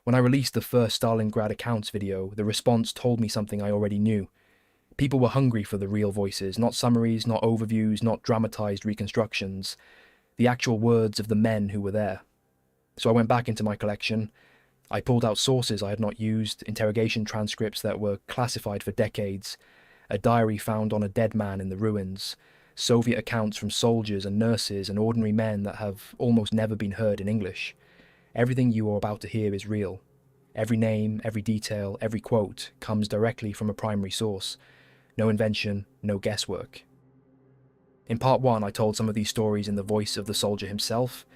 When I released the first Stalingrad accounts video, the response told me something I already knew. People were hungry for the real voices, not summaries, not overviews, not dramatized reconstructions. The actual words of the men who were there. So I went back into my collection. I pulled out sources I had not used, interrogation transcripts that were classified for decades, a diary found on a dead man in the ruins, Soviet accounts from soldiers and nurses and ordinary men that have almost never been heard in English. Everything you are about to hear is real. Every name, every detail, every quote comes directly from a primary source. No invention, no guesswork. In part 1, I told some of these stories in the voice of the soldier himself,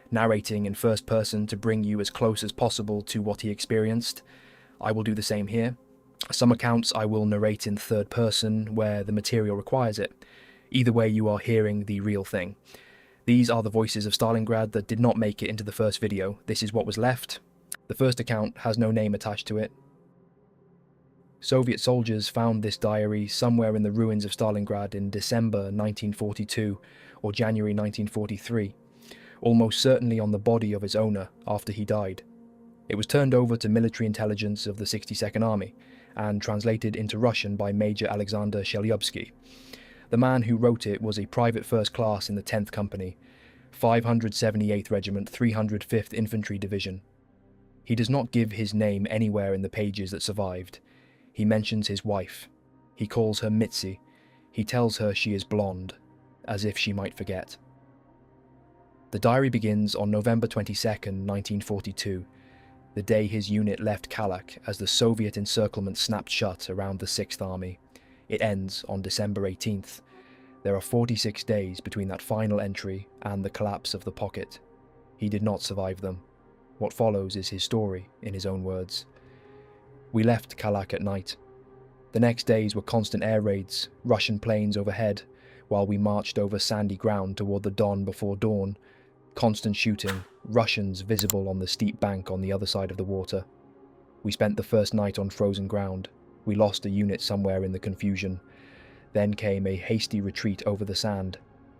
narrating in first person to bring you as close as possible to what he experienced. I will do the same here. Some accounts I will narrate in third person where the material requires it. Either way, you are hearing the real thing. These are the voices of Stalingrad that did not make it into the first video. This is what was left. The first account has no name attached to it. Soviet soldiers found this diary somewhere in the ruins of Stalingrad in December 1942 or January 1943, almost certainly on the body of its owner after he died. It was turned over to military intelligence of the 62nd Army and translated into Russian by Major Alexander Shelyubsky. The man who wrote it was a private first class in the 10th Company, 578th Regiment, 305th Infantry Division. He does not give his name anywhere in the pages that survived. He mentions his wife. He calls her Mitzi. He tells her she is blonde, as if she might forget. The diary begins on November 22nd, 1942, the day his unit left Kalak as the Soviet encirclement snapped shut around the 6th Army. It ends on December 18th. There are 46 days between that final entry and the collapse of the pocket. He did not survive them. What follows is his story, in his own words. We left Kalak at night. The next days were constant air raids, Russian planes overhead, while we marched over sandy ground toward the Don before dawn. Constant shooting, Russians visible on the steep bank on the other side of the water. We spent the first night on frozen ground. We lost a unit somewhere in the confusion. Then came a hasty retreat over the sand,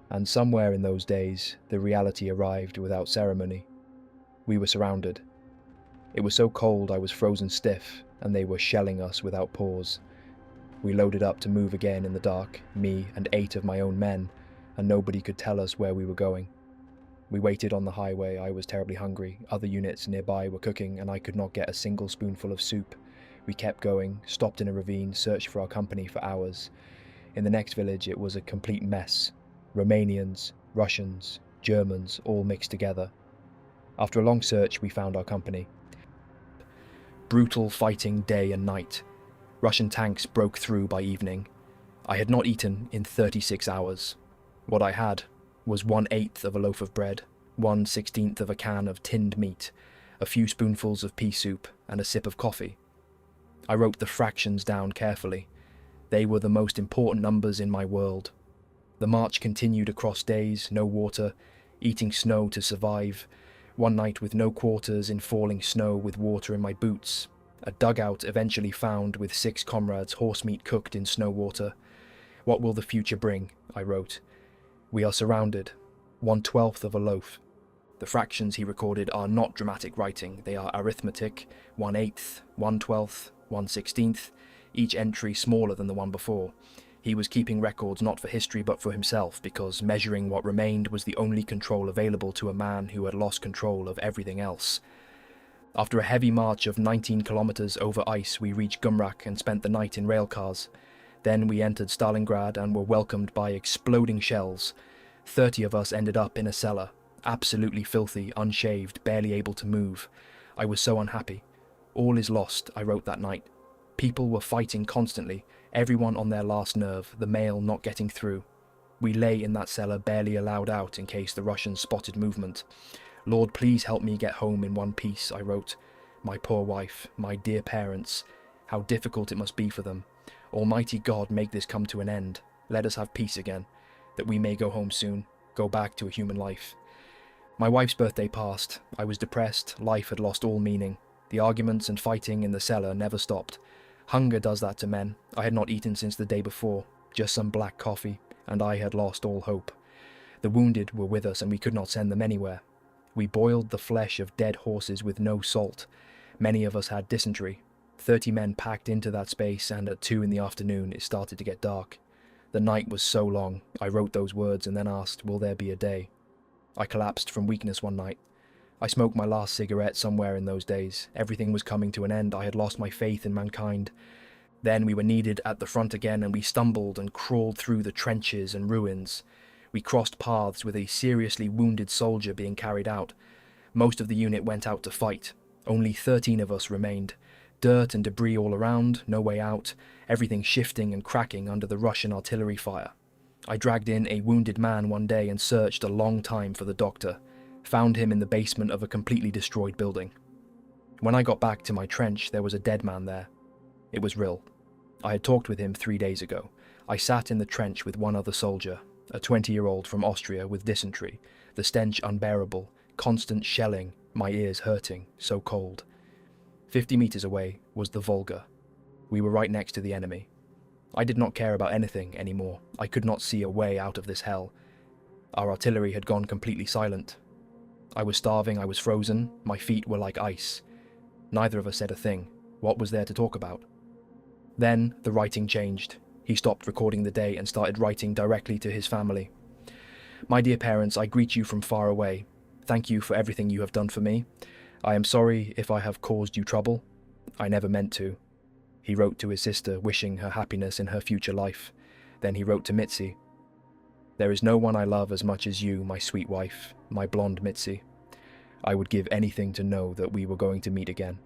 and somewhere in those days, the reality arrived without ceremony. We were surrounded. It was so cold I was frozen stiff, and they were shelling us without pause. We loaded up to move again in the dark, me and 8 of my own men, and nobody could tell us where we were going. We waited on the highway. I was terribly hungry. Other units nearby were cooking, and I could not get a single spoonful of soup. We kept going, stopped in a ravine, searched for our company for hours. In the next village it was a complete mess. Romanians, Russians, Germans, all mixed together. After a long search we found our company. Brutal fighting day and night. Russian tanks broke through by evening. I had not eaten in 36 hours. What I had was 1/8 of a loaf of bread, 1/16 of a can of tinned meat, a few spoonfuls of pea soup, and a sip of coffee. I wrote the fractions down carefully. They were the most important numbers in my world. The march continued across days, no water, eating snow to survive. One night with no quarters in falling snow with water in my boots. A dugout eventually found with 6 comrades, horse meat cooked in snow water. What will the future bring? I wrote. We are surrounded. 1/12 of a loaf. The fractions he recorded are not dramatic writing, they are arithmetic, 1/8, 1/12, 1/16, each entry smaller than the one before. He was keeping records not for history but for himself, because measuring what remained was the only control available to a man who had lost control of everything else. After a heavy march of 19 kilometers over ice, we reached Gumrak and spent the night in railcars. Then we entered Stalingrad and were welcomed by exploding shells. 30 of us ended up in a cellar, absolutely filthy, unshaved, barely able to move. I was so unhappy. All is lost, I wrote that night. People were fighting constantly, everyone on their last nerve, the mail not getting through. We lay in that cellar barely allowed out in case the Russians spotted movement. Lord, please help me get home in one piece, I wrote. My poor wife, my dear parents, how difficult it must be for them. Almighty God, make this come to an end. Let us have peace again, that we may go home soon, go back to a human life. My wife's birthday passed. I was depressed. Life had lost all meaning. The arguments and fighting in the cellar never stopped. Hunger does that to men. I had not eaten since the day before, just some black coffee, and I had lost all hope. The wounded were with us and we could not send them anywhere. We boiled the flesh of dead horses with no salt. Many of us had dysentery. 30 men packed into that space, and at 2 in the afternoon it started to get dark. The night was so long. I wrote those words and then asked, will there be a day? I collapsed from weakness one night. I smoked my last cigarette somewhere in those days. Everything was coming to an end. I had lost my faith in mankind. Then we were needed at the front again, and we stumbled and crawled through the trenches and ruins. We crossed paths with a seriously wounded soldier being carried out. Most of the unit went out to fight. Only 13 of us remained. Dirt and debris all around, no way out, everything shifting and cracking under the Russian artillery fire. I dragged in a wounded man one day and searched a long time for the doctor. Found him in the basement of a completely destroyed building. When I got back to my trench, there was a dead man there. It was Ril. I had talked with him 3 days ago. I sat in the trench with one other soldier, a 20-year-old from Austria with dysentery, the stench unbearable, constant shelling, my ears hurting, so cold. 50 meters away was the Volga. We were right next to the enemy. I did not care about anything anymore. I could not see a way out of this hell. Our artillery had gone completely silent. I was starving, I was frozen, my feet were like ice. Neither of us said a thing. What was there to talk about? Then the writing changed. He stopped recording the day and started writing directly to his family. My dear parents, I greet you from far away. Thank you for everything you have done for me. I am sorry if I have caused you trouble. I never meant to. He wrote to his sister, wishing her happiness in her future life. Then he wrote to Mitzi. There is no one I love as much as you, my sweet wife, my blonde Mitzi. I would give anything to know that we were going to meet again.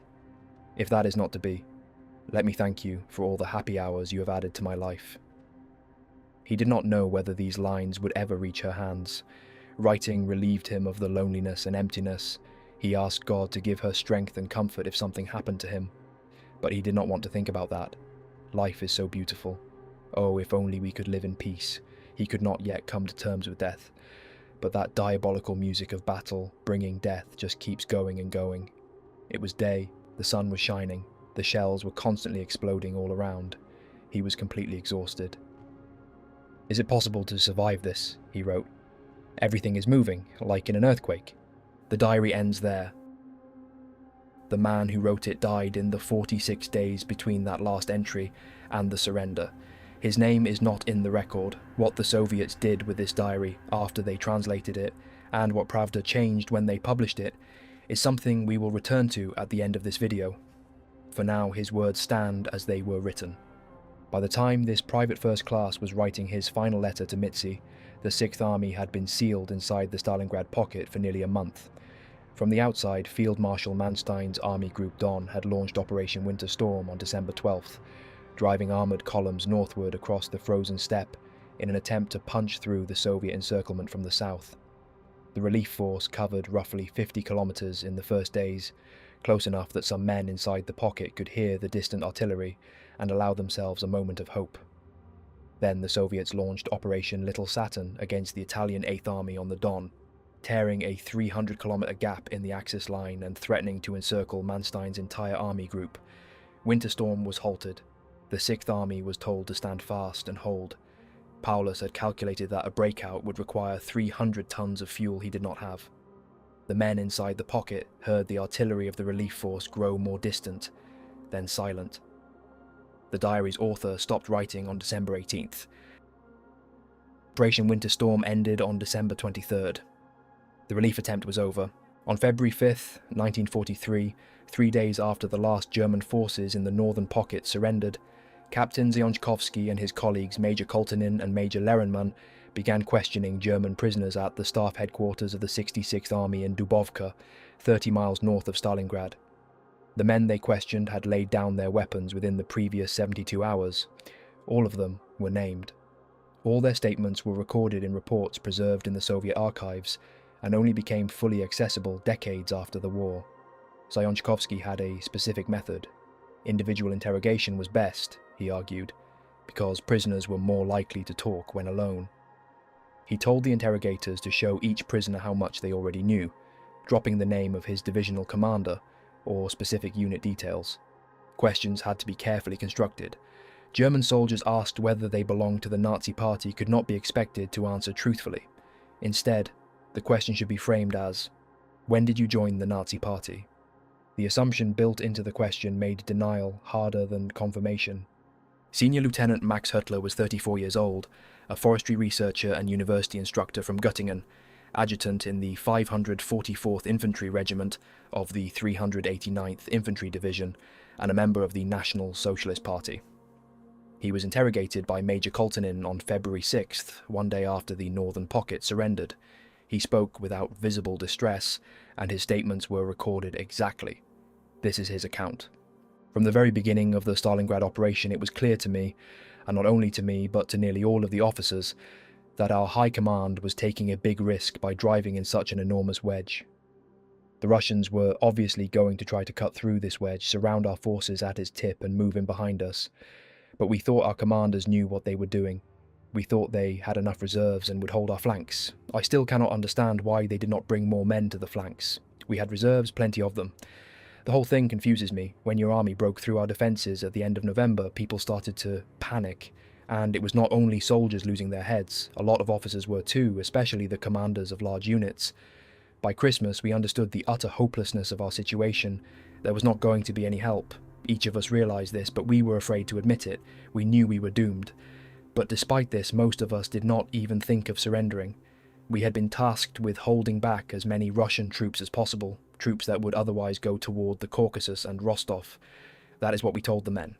If that is not to be, let me thank you for all the happy hours you have added to my life. He did not know whether these lines would ever reach her hands. Writing relieved him of the loneliness and emptiness. He asked God to give her strength and comfort if something happened to him. But he did not want to think about that. Life is so beautiful. Oh, if only we could live in peace. He could not yet come to terms with death. But that diabolical music of battle, bringing death, just keeps going and going. It was day, the sun was shining, the shells were constantly exploding all around. He was completely exhausted. Is it possible to survive this? He wrote. Everything is moving, like in an earthquake. The diary ends there. The man who wrote it died in the 46 days between that last entry and the surrender. His name is not in the record. What the Soviets did with this diary after they translated it, and what Pravda changed when they published it, is something we will return to at the end of this video. For now, his words stand as they were written. By the time this private first class was writing his final letter to Mitzi, the 6th Army had been sealed inside the Stalingrad pocket for nearly a month. From the outside, Field Marshal Manstein's Army Group Don had launched Operation Winter Storm on December 12th, driving armoured columns northward across the frozen steppe in an attempt to punch through the Soviet encirclement from the south. The relief force covered roughly 50 kilometres in the first days, close enough that some men inside the pocket could hear the distant artillery and allow themselves a moment of hope. Then the Soviets launched Operation Little Saturn against the Italian 8th Army on the Don, tearing a 300-kilometre gap in the Axis line and threatening to encircle Manstein's entire army group. Winter Storm was halted. The 6th Army was told to stand fast and hold. Paulus had calculated that a breakout would require 300 tons of fuel he did not have. The men inside the pocket heard the artillery of the relief force grow more distant, then silent. The diary's author stopped writing on December 18th. Operation Winter Storm ended on December 23rd. The relief attempt was over. On February 5th, 1943, 3 days after the last German forces in the northern pocket surrendered, Captain Zyonchkovsky and his colleagues Major Koltinin and Major Lerenman began questioning German prisoners at the staff headquarters of the 66th Army in Dubovka, 30 miles north of Stalingrad. The men they questioned had laid down their weapons within the previous 72 hours. All of them were named. All their statements were recorded in reports preserved in the Soviet archives, and only became fully accessible decades after the war. Zyonchkovsky had a specific method. Individual interrogation was best, he argued, because prisoners were more likely to talk when alone. He told the interrogators to show each prisoner how much they already knew, dropping the name of his divisional commander or specific unit details. Questions had to be carefully constructed. German soldiers asked whether they belonged to the Nazi Party could not be expected to answer truthfully. Instead, the question should be framed as, when did you join the Nazi Party? The assumption built into the question made denial harder than confirmation. Senior Lieutenant Max Hüttler was 34 years old, a forestry researcher and university instructor from Göttingen, adjutant in the 544th Infantry Regiment of the 389th Infantry Division, and a member of the National Socialist Party. He was interrogated by Major Koltinin on February 6th, one day after the Northern Pocket surrendered. He spoke without visible distress, and his statements were recorded exactly. This is his account. From the very beginning of the Stalingrad operation, it was clear to me, and not only to me but to nearly all of the officers, that our high command was taking a big risk by driving in such an enormous wedge. The Russians were obviously going to try to cut through this wedge, surround our forces at its tip and move in behind us. But we thought our commanders knew what they were doing. We thought they had enough reserves and would hold our flanks. I still cannot understand why they did not bring more men to the flanks. We had reserves, plenty of them. The whole thing confuses me. When your army broke through our defences at the end of November, people started to panic. And it was not only soldiers losing their heads, a lot of officers were too, especially the commanders of large units. By Christmas, we understood the utter hopelessness of our situation. There was not going to be any help. Each of us realised this, but we were afraid to admit it. We knew we were doomed. But despite this, most of us did not even think of surrendering. We had been tasked with holding back as many Russian troops as possible, troops that would otherwise go toward the Caucasus and Rostov. That is what we told the men.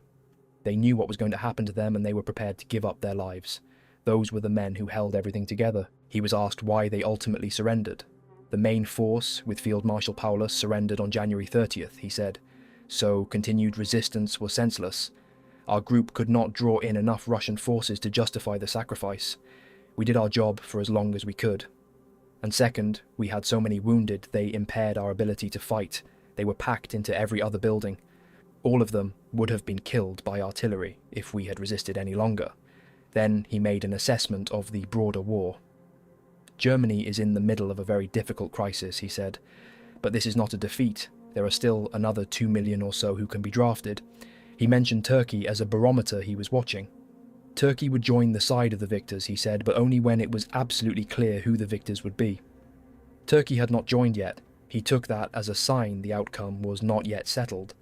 They knew what was going to happen to them, and they were prepared to give up their lives. Those were the men who held everything together. He was asked why they ultimately surrendered. The main force, with Field Marshal Paulus, surrendered on January 30th, he said. So continued resistance was senseless. Our group could not draw in enough Russian forces to justify the sacrifice. We did our job for as long as we could. And second, we had so many wounded they impaired our ability to fight. They were packed into every other building. All of them would have been killed by artillery if we had resisted any longer. Then he made an assessment of the broader war. Germany is in the middle of a very difficult crisis, he said. But this is not a defeat. There are still another 2 million or so who can be drafted. He mentioned Turkey as a barometer he was watching. Turkey would join the side of the victors, he said, but only when it was absolutely clear who the victors would be. Turkey had not joined yet. He took that as a sign the outcome was not yet settled.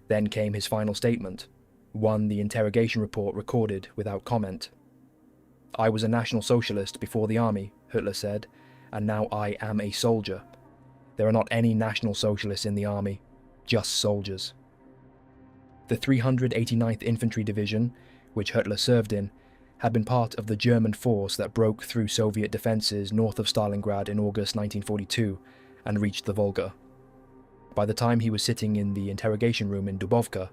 Then came his final statement, one the interrogation report recorded without comment. I was a National Socialist before the army, Hüttler said, and now I am a soldier. There are not any National Socialists in the army, just soldiers. The 389th Infantry Division, which Hüttler served in, had been part of the German force that broke through Soviet defences north of Stalingrad in August 1942 and reached the Volga. By the time he was sitting in the interrogation room in Dubovka,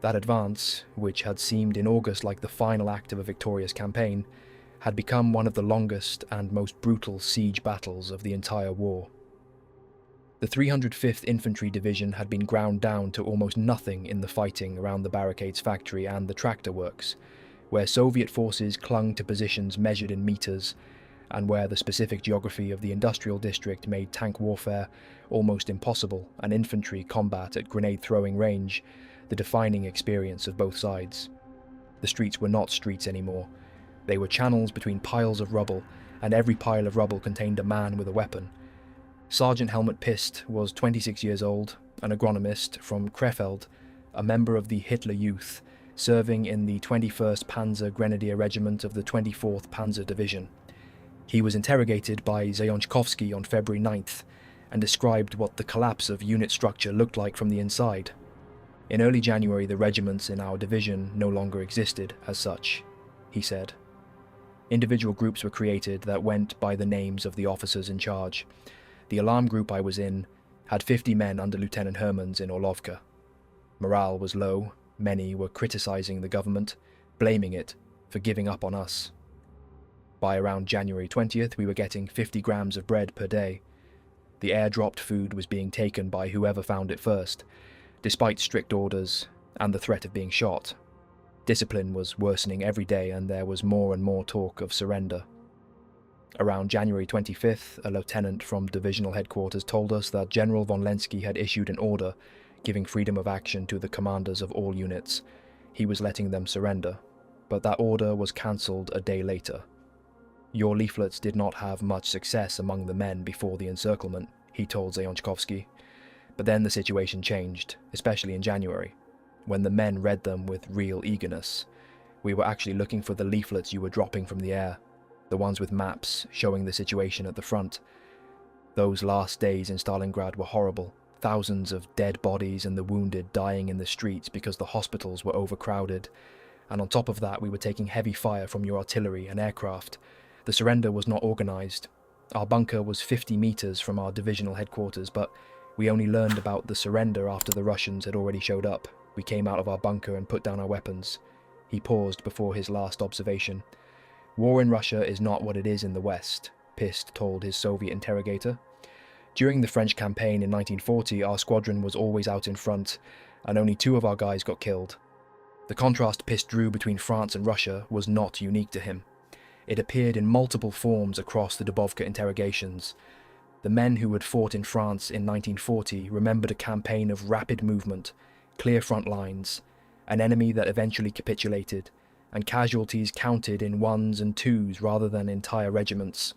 that advance, which had seemed in August like the final act of a victorious campaign, had become one of the longest and most brutal siege battles of the entire war. The 305th Infantry Division had been ground down to almost nothing in the fighting around the barricades factory and the tractor works, where Soviet forces clung to positions measured in meters, and where the specific geography of the industrial district made tank warfare almost impossible and infantry combat at grenade-throwing range the defining experience of both sides. The streets were not streets anymore. They were channels between piles of rubble, and every pile of rubble contained a man with a weapon. Sergeant Helmut Pist was 26 years old, an agronomist from Krefeld, a member of the Hitler Youth, serving in the 21st Panzer Grenadier Regiment of the 24th Panzer Division. He was interrogated by Zayonchkovsky on February 9th and described what the collapse of unit structure looked like from the inside. In early January, the regiments in our division no longer existed as such, he said. Individual groups were created that went by the names of the officers in charge. The alarm group I was in had 50 men under Lieutenant Hermans in Orlovka. Morale was low. Many were criticizing the government, blaming it for giving up on us. By around January 20th, we were getting 50 grams of bread per day. The airdropped food was being taken by whoever found it first, despite strict orders and the threat of being shot. Discipline was worsening every day, and there was more and more talk of surrender. Around January 25th, a lieutenant from divisional headquarters told us that General von Lenski had issued an order giving freedom of action to the commanders of all units. He was letting them surrender, but that order was cancelled a day later. Your leaflets did not have much success among the men before the encirclement, he told Zayonchkovsky. But then the situation changed, especially in January, when the men read them with real eagerness. We were actually looking for the leaflets you were dropping from the air, the ones with maps showing the situation at the front. Those last days in Stalingrad were horrible. Thousands of dead bodies and the wounded dying in the streets because the hospitals were overcrowded. And on top of that, we were taking heavy fire from your artillery and aircraft. The surrender was not organised. Our bunker was 50 metres from our divisional headquarters, but we only learned about the surrender after the Russians had already showed up. We came out of our bunker and put down our weapons. He paused before his last observation. War in Russia is not what it is in the West, Pist told his Soviet interrogator. During the French campaign in 1940, our squadron was always out in front, and only 2 of our guys got killed. The contrast Pist drew between France and Russia was not unique to him. It appeared in multiple forms across the Dubovka interrogations. The men who had fought in France in 1940 remembered a campaign of rapid movement, clear front lines, an enemy that eventually capitulated, and casualties counted in 1s and 2s rather than entire regiments.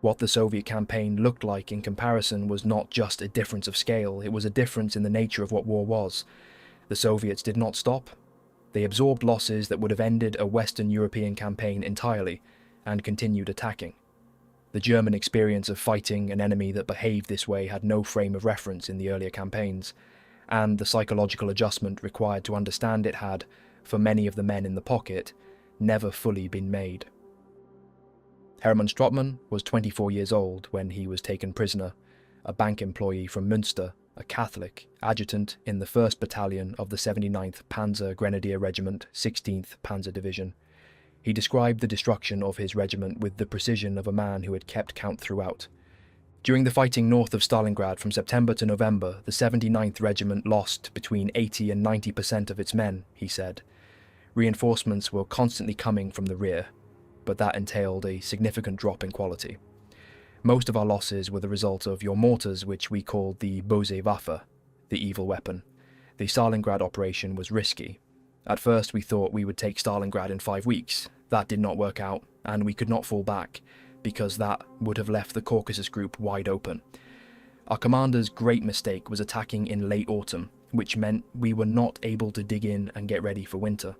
What the Soviet campaign looked like in comparison was not just a difference of scale, it was a difference in the nature of what war was. The Soviets did not stop. They absorbed losses that would have ended a Western European campaign entirely, and continued attacking. The German experience of fighting an enemy that behaved this way had no frame of reference in the earlier campaigns, and the psychological adjustment required to understand it had, for many of the men in the pocket, never fully been made. Hermann Strottmann was 24 years old when he was taken prisoner, a bank employee from Münster, a Catholic, adjutant in the 1st Battalion of the 79th Panzer Grenadier Regiment, 16th Panzer Division. He described the destruction of his regiment with the precision of a man who had kept count throughout. During the fighting north of Stalingrad from September to November, the 79th Regiment lost between 80 and 90% of its men, he said. Reinforcements were constantly coming from the rear, but that entailed a significant drop in quality. Most of our losses were the result of your mortars, which we called the böse Waffe, the evil weapon. The Stalingrad operation was risky. At first we thought we would take Stalingrad in 5 weeks. That did not work out, and we could not fall back, because that would have left the Caucasus Group wide open. Our commander's great mistake was attacking in late autumn, which meant we were not able to dig in and get ready for winter.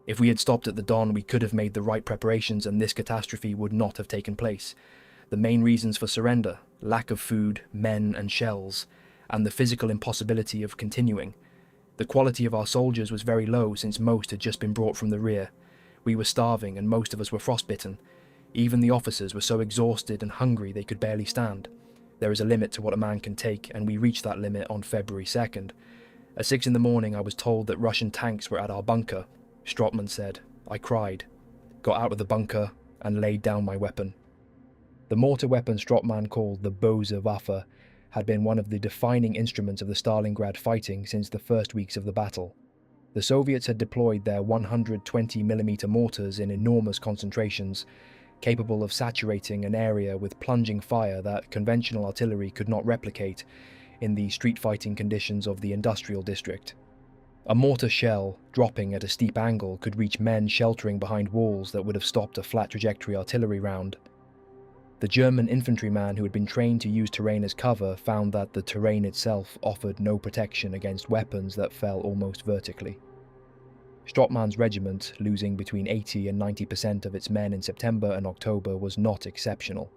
If we had stopped at the Don, we could have made the right preparations and this catastrophe would not have taken place. The main reasons for surrender, lack of food, men and shells, and the physical impossibility of continuing. The quality of our soldiers was very low since most had just been brought from the rear. We were starving and most of us were frostbitten. Even the officers were so exhausted and hungry they could barely stand. There is a limit to what a man can take, and we reached that limit on February 2nd. At 6 in the morning I was told that Russian tanks were at our bunker. Strottmann said. I cried, got out of the bunker, and laid down my weapon. The mortar weapon Strottmann called the böse Waffe had been one of the defining instruments of the Stalingrad fighting since the first weeks of the battle. The Soviets had deployed their 120mm mortars in enormous concentrations, capable of saturating an area with plunging fire that conventional artillery could not replicate in the street fighting conditions of the industrial district. A mortar shell, dropping at a steep angle, could reach men sheltering behind walls that would have stopped a flat trajectory artillery round. The German infantryman who had been trained to use terrain as cover found that the terrain itself offered no protection against weapons that fell almost vertically. Strottmann's regiment, losing between 80 and 90% of its men in September and October, was not exceptional.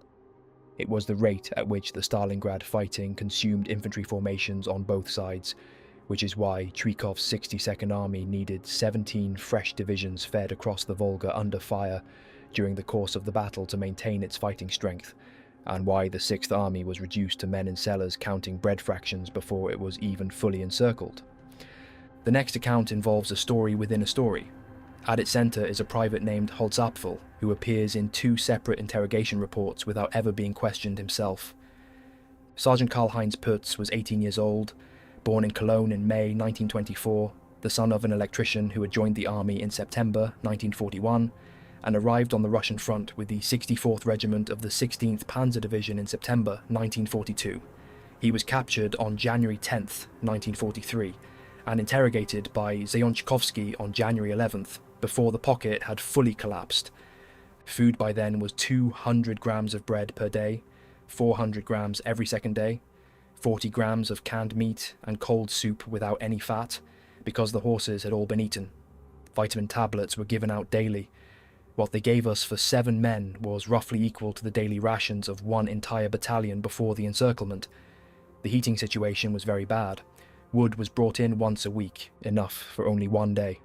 It was the rate at which the Stalingrad fighting consumed infantry formations on both sides, which is why Trykov's 62nd Army needed 17 fresh divisions fed across the Volga under fire during the course of the battle to maintain its fighting strength, and why the 6th Army was reduced to men in cellars counting bread fractions before it was even fully encircled. The next account involves a story within a story. At its centre is a private named Holzapful, who appears in 2 separate interrogation reports without ever being questioned himself. Sergeant Karl-Heinz Pütz was 18 years old, born in Cologne in May 1924, the son of an electrician who had joined the army in September 1941, and arrived on the Russian front with the 64th Regiment of the 16th Panzer Division in September 1942. He was captured on January 10th, 1943, and interrogated by Zayonchkovsky on January 11th, before the pocket had fully collapsed. Food by then was 200 grams of bread per day, 400 grams every second day. 40 grams of canned meat, and cold soup without any fat, because the horses had all been eaten. Vitamin tablets were given out daily. What they gave us for 7 men was roughly equal to the daily rations of 1 entire battalion before the encirclement. The heating situation was very bad. Wood was brought in once a week, enough for only 1 day.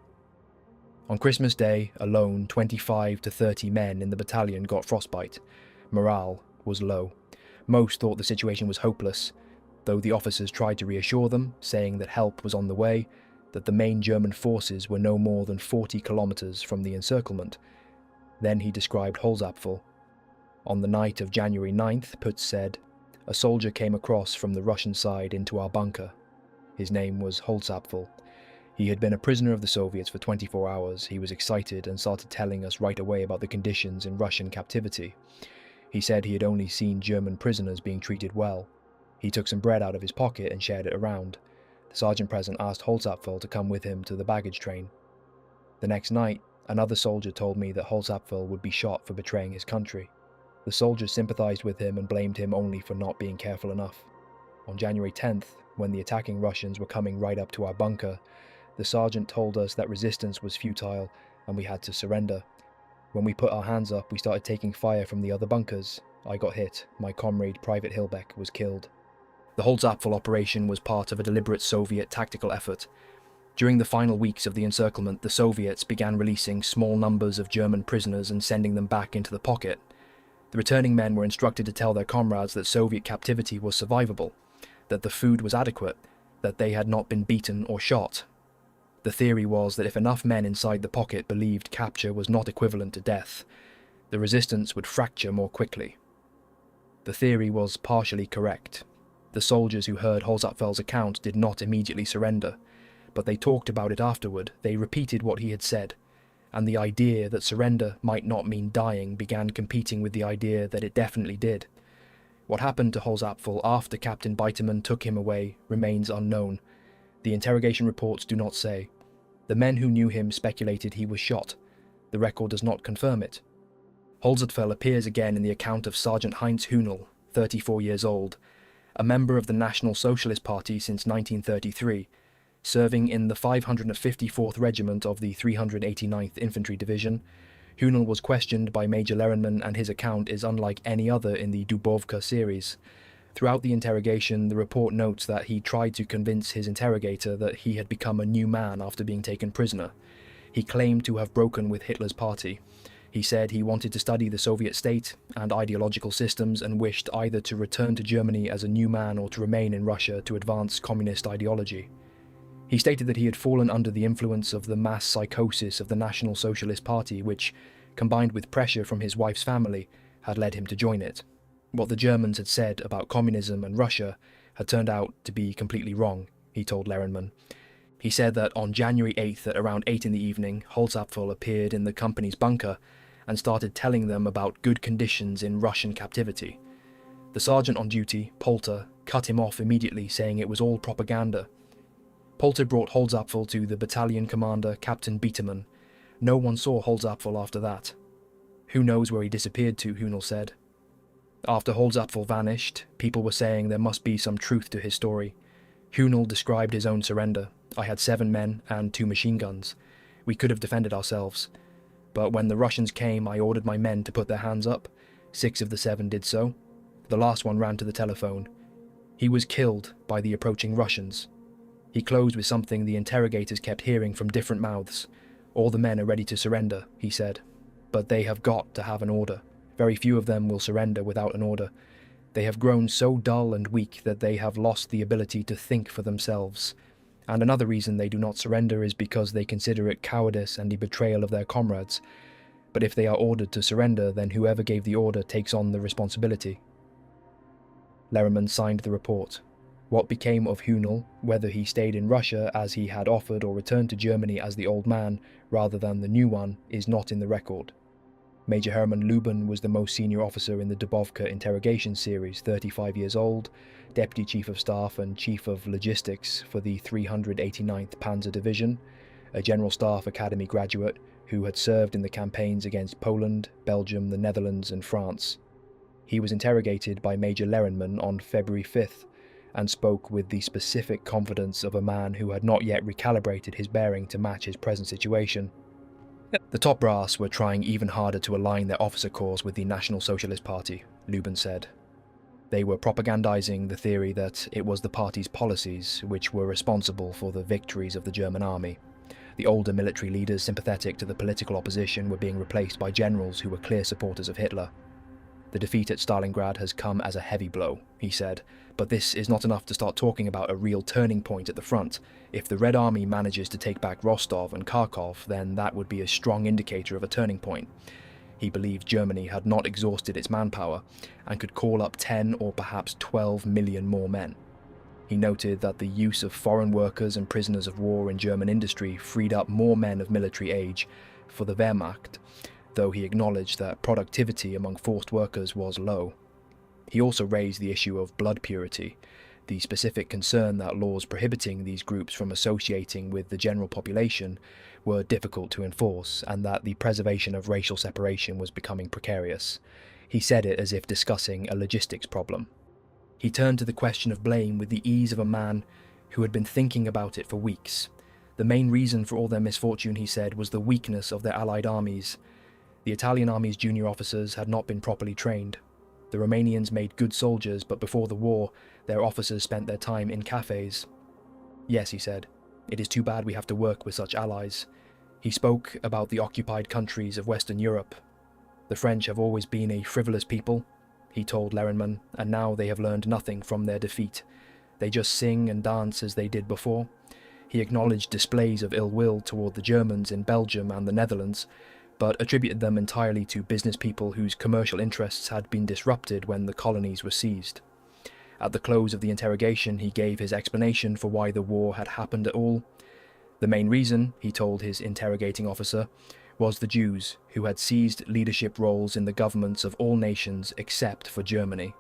On Christmas Day alone, 25 to 30 men in the battalion got frostbite. Morale was low. Most thought the situation was hopeless, though the officers tried to reassure them, saying that help was on the way, that the main German forces were no more than 40 kilometers from the encirclement. Then he described Holzapful. On the night of January 9th, Putz said, "A soldier came across from the Russian side into our bunker. His name was Holzapful. He had been a prisoner of the Soviets for 24 hours. He was excited and started telling us right away about the conditions in Russian captivity. He said he had only seen German prisoners being treated well. He took some bread out of his pocket and shared it around. The sergeant present asked Holzapfel to come with him to the baggage train. The next night, another soldier told me that Holzapfel would be shot for betraying his country. The soldiers sympathized with him and blamed him only for not being careful enough. On January 10th, when the attacking Russians were coming right up to our bunker, the sergeant told us that resistance was futile and we had to surrender. When we put our hands up, we started taking fire from the other bunkers. I got hit. My comrade, Private Hilbeck, was killed." The Holzapfel operation was part of a deliberate Soviet tactical effort. During the final weeks of the encirclement, the Soviets began releasing small numbers of German prisoners and sending them back into the pocket. The returning men were instructed to tell their comrades that Soviet captivity was survivable, that the food was adequate, that they had not been beaten or shot. The theory was that if enough men inside the pocket believed capture was not equivalent to death, the resistance would fracture more quickly. The theory was partially correct. The soldiers who heard Holzapfel's account did not immediately surrender, but they talked about it afterward. They repeated what he had said, and the idea that surrender might not mean dying began competing with the idea that it definitely did. What happened to Holzapfel after Captain Beitemann took him away remains unknown. The interrogation reports do not say. The men who knew him speculated he was shot. The record does not confirm it. Holzapfel appears again in the account of Sergeant Heinz Hühnel, 34 years old, a member of the National Socialist Party since 1933, serving in the 554th Regiment of the 389th Infantry Division. Hühnel was questioned by Major Lehrmann, and his account is unlike any other in the Dubovka series. Throughout the interrogation, the report notes that he tried to convince his interrogator that he had become a new man after being taken prisoner. He claimed to have broken with Hitler's party. He said he wanted to study the Soviet state and ideological systems and wished either to return to Germany as a new man or to remain in Russia to advance communist ideology. He stated that he had fallen under the influence of the mass psychosis of the National Socialist Party, which, combined with pressure from his wife's family, had led him to join it. What the Germans had said about communism and Russia had turned out to be completely wrong, he told Lehrmann. He said that on January 8th at around 8 in the evening, Holzapfel appeared in the company's bunker and started telling them about good conditions in Russian captivity. The sergeant on duty, Polter, cut him off immediately, saying it was all propaganda. Polter brought Holzapfel to the battalion commander, Captain Beitemann. No one saw Holzapfel after that. Who knows where he disappeared to, Hühnel said. After Holzapfel vanished, people were saying there must be some truth to his story. Hühnel described his own surrender. "I had 7 men and 2 machine guns. We could have defended ourselves. But when the Russians came, I ordered my men to put their hands up. 6 of the 7 did so. The last one ran to the telephone. He was killed by the approaching Russians." He closed with something the interrogators kept hearing from different mouths. "All the men are ready to surrender," he said. "But they have got to have an order. Very few of them will surrender without an order. They have grown so dull and weak that they have lost the ability to think for themselves. And another reason they do not surrender is because they consider it cowardice and the betrayal of their comrades. But if they are ordered to surrender, then whoever gave the order takes on the responsibility." Lehrmann signed the report. What became of Hühnel, whether he stayed in Russia as he had offered or returned to Germany as the old man rather than the new one, is not in the record. Major Hermann Lüben was the most senior officer in the Dubovka interrogation series, 35 years old, Deputy Chief of Staff and Chief of Logistics for the 389th Panzer Division, a General Staff Academy graduate who had served in the campaigns against Poland, Belgium, the Netherlands and France. He was interrogated by Major Lehrmann on February 5th, and spoke with the specific confidence of a man who had not yet recalibrated his bearing to match his present situation. The top brass were trying even harder to align their officer corps with the National Socialist Party, Lubin said. They were propagandizing the theory that it was the party's policies which were responsible for the victories of the German army. The older military leaders sympathetic to the political opposition were being replaced by generals who were clear supporters of Hitler. The defeat at Stalingrad has come as a heavy blow, he said, but this is not enough to start talking about a real turning point at the front. If the Red Army manages to take back Rostov and Kharkov, then that would be a strong indicator of a turning point. He believed Germany had not exhausted its manpower and could call up 10 or perhaps 12 million more men. He noted that the use of foreign workers and prisoners of war in German industry freed up more men of military age for the Wehrmacht, though he acknowledged that productivity among forced workers was low. He also raised the issue of blood purity, the specific concern that laws prohibiting these groups from associating with the general population were difficult to enforce, and that the preservation of racial separation was becoming precarious. He said it as if discussing a logistics problem. He turned to the question of blame with the ease of a man who had been thinking about it for weeks. The main reason for all their misfortune, he said, was the weakness of their allied armies. The Italian army's junior officers had not been properly trained. The Romanians made good soldiers, but before the war, their officers spent their time in cafes. Yes, he said, it is too bad we have to work with such allies. He spoke about the occupied countries of Western Europe. The French have always been a frivolous people, he told Lehrman, and now they have learned nothing from their defeat. They just sing and dance as they did before. He acknowledged displays of ill will toward the Germans in Belgium and the Netherlands, but attributed them entirely to business people whose commercial interests had been disrupted when the colonies were seized. At the close of the interrogation, he gave his explanation for why the war had happened at all. The main reason, he told his interrogating officer, was the Jews, who had seized leadership roles in the governments of all nations except for Germany.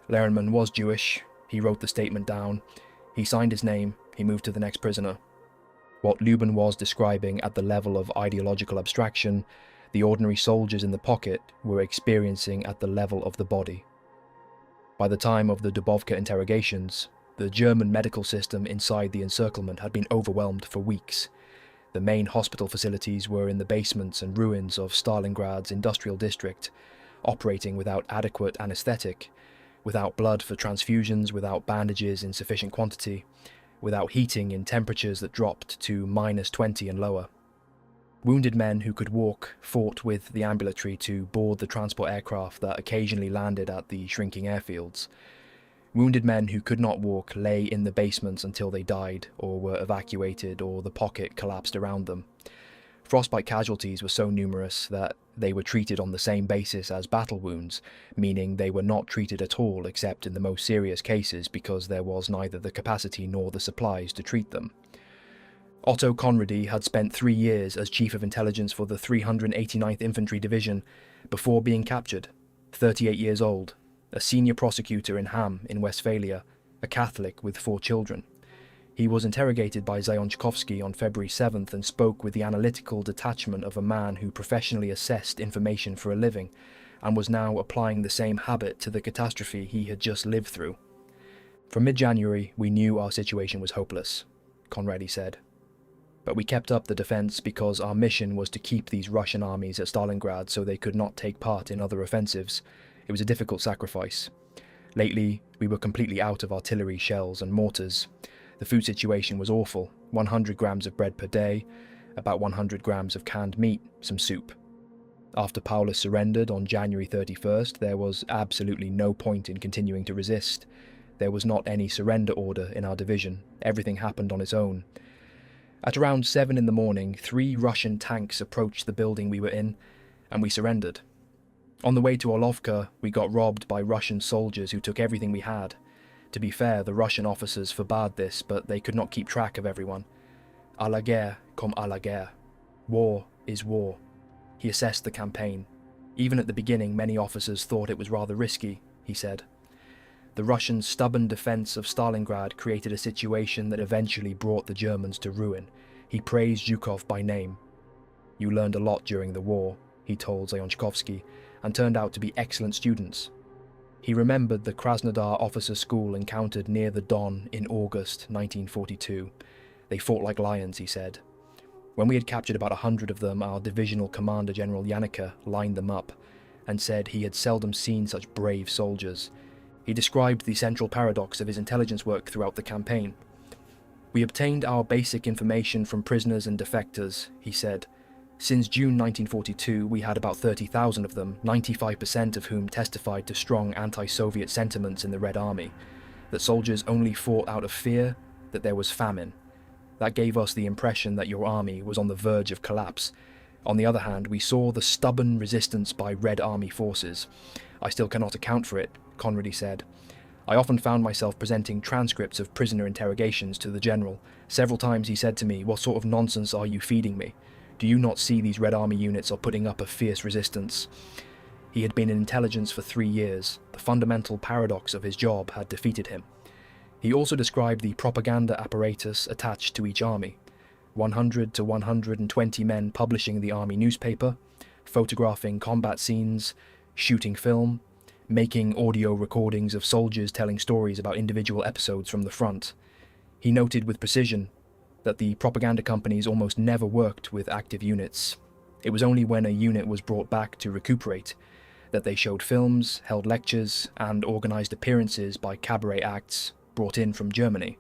Lehrman was Jewish. He wrote the statement down. He signed his name. He moved to the next prisoner. What Lubin was describing at the level of ideological abstraction, the ordinary soldiers in the pocket were experiencing at the level of the body. By the time of the Dubovka interrogations, the German medical system inside the encirclement had been overwhelmed for weeks. The main hospital facilities were in the basements and ruins of Stalingrad's industrial district, operating without adequate anesthetic, without blood for transfusions, without bandages in sufficient quantity, without heating in temperatures that dropped to -20 and lower. Wounded men who could walk fought with the ambulatory to board the transport aircraft that occasionally landed at the shrinking airfields. Wounded men who could not walk lay in the basements until they died or were evacuated or the pocket collapsed around them. Frostbite casualties were so numerous that they were treated on the same basis as battle wounds, meaning they were not treated at all except in the most serious cases because there was neither the capacity nor the supplies to treat them. Otto Conradi had spent 3 years as Chief of Intelligence for the 389th Infantry Division before being captured, 38 years old, a senior prosecutor in Hamm in Westphalia, a Catholic with 4 children. He was interrogated by Zayonchkovsky on February 7th and spoke with the analytical detachment of a man who professionally assessed information for a living and was now applying the same habit to the catastrophe he had just lived through. From mid-January, we knew our situation was hopeless, Conradi said. But we kept up the defense because our mission was to keep these Russian armies at Stalingrad so they could not take part in other offensives. It was a difficult sacrifice. Lately, we were completely out of artillery, shells and mortars. The food situation was awful, 100 grams of bread per day, about 100 grams of canned meat, some soup. After Paulus surrendered on January 31st, there was absolutely no point in continuing to resist. There was not any surrender order in our division. Everything happened on its own. At around 7 in the morning, 3 Russian tanks approached the building we were in, and we surrendered. On the way to Orlovka, we got robbed by Russian soldiers who took everything we had. To be fair, the Russian officers forbade this, but they could not keep track of everyone. À la guerre comme à la guerre. War is war. He assessed the campaign. Even at the beginning, many officers thought it was rather risky, he said. The Russians' stubborn defense of Stalingrad created a situation that eventually brought the Germans to ruin. He praised Zhukov by name. You learned a lot during the war, he told Zayonchkovsky, and turned out to be excellent students. He remembered the Krasnodar officer school encountered near the Don in August 1942. They fought like lions, he said. When we had captured about 100 of them, our divisional commander, General Yannicke, lined them up and said he had seldom seen such brave soldiers. He described the central paradox of his intelligence work throughout the campaign. We obtained our basic information from prisoners and defectors, he said. Since June 1942, we had about 30,000 of them, 95% of whom testified to strong anti-Soviet sentiments in the Red Army, that soldiers only fought out of fear, that there was famine. That gave us the impression that your army was on the verge of collapse. On the other hand, we saw the stubborn resistance by Red Army forces. I still cannot account for it, Conrady said. I often found myself presenting transcripts of prisoner interrogations to the general. Several times he said to me, "What sort of nonsense are you feeding me? Do you not see these Red Army units are putting up a fierce resistance?" He had been in intelligence for 3 years. The fundamental paradox of his job had defeated him. He also described the propaganda apparatus attached to each army. 100 to 120 men publishing the army newspaper, photographing combat scenes, shooting film, making audio recordings of soldiers telling stories about individual episodes from the front. He noted with precision that the propaganda companies almost never worked with active units. It was only when a unit was brought back to recuperate that they showed films, held lectures, and organised appearances by cabaret acts brought in from Germany.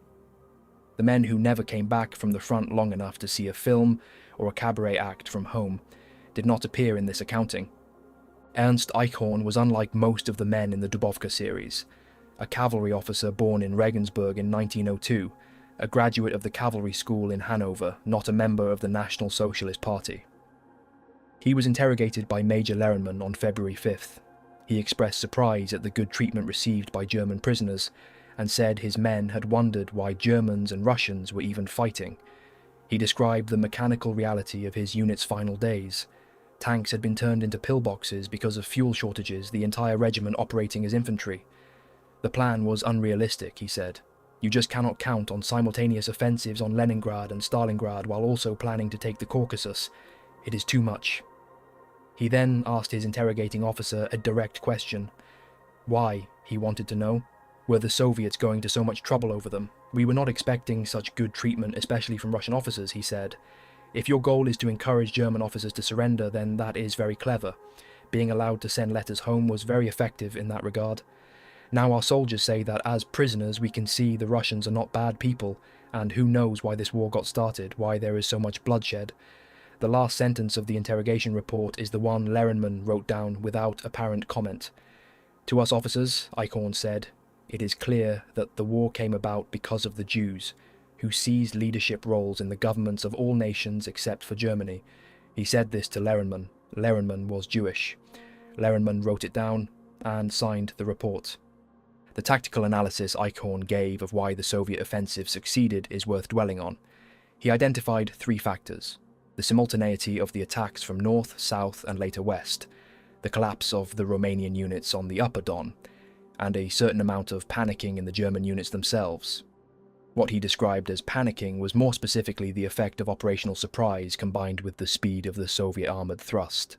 The men who never came back from the front long enough to see a film or a cabaret act from home did not appear in this accounting. Ernst Eichhorn was unlike most of the men in the Dubovka series, a cavalry officer born in Regensburg in 1902, a graduate of the cavalry school in Hanover, not a member of the National Socialist Party. He was interrogated by Major Lehrmann on February 5th. He expressed surprise at the good treatment received by German prisoners and said his men had wondered why Germans and Russians were even fighting. He described the mechanical reality of his unit's final days. Tanks had been turned into pillboxes because of fuel shortages, the entire regiment operating as infantry. The plan was unrealistic, he said. You just cannot count on simultaneous offensives on Leningrad and Stalingrad while also planning to take the Caucasus. It is too much. He then asked his interrogating officer a direct question. Why, he wanted to know. Were the Soviets going to so much trouble over them? We were not expecting such good treatment, especially from Russian officers, he said. If your goal is to encourage German officers to surrender, then that is very clever. Being allowed to send letters home was very effective in that regard. Now our soldiers say that as prisoners we can see the Russians are not bad people, and who knows why this war got started, why there is so much bloodshed. The last sentence of the interrogation report is the one Lehrmann wrote down without apparent comment. To us officers, Eichhorn said, it is clear that the war came about because of the Jews, who seized leadership roles in the governments of all nations except for Germany. He said this to Lehrmann. Lehrmann was Jewish. Lehrmann wrote it down and signed the report. The tactical analysis Eichhorn gave of why the Soviet offensive succeeded is worth dwelling on. He identified 3 factors: the simultaneity of the attacks from north, south, and later west, the collapse of the Romanian units on the upper Don, and a certain amount of panicking in the German units themselves. What he described as panicking was more specifically the effect of operational surprise combined with the speed of the Soviet armoured thrust.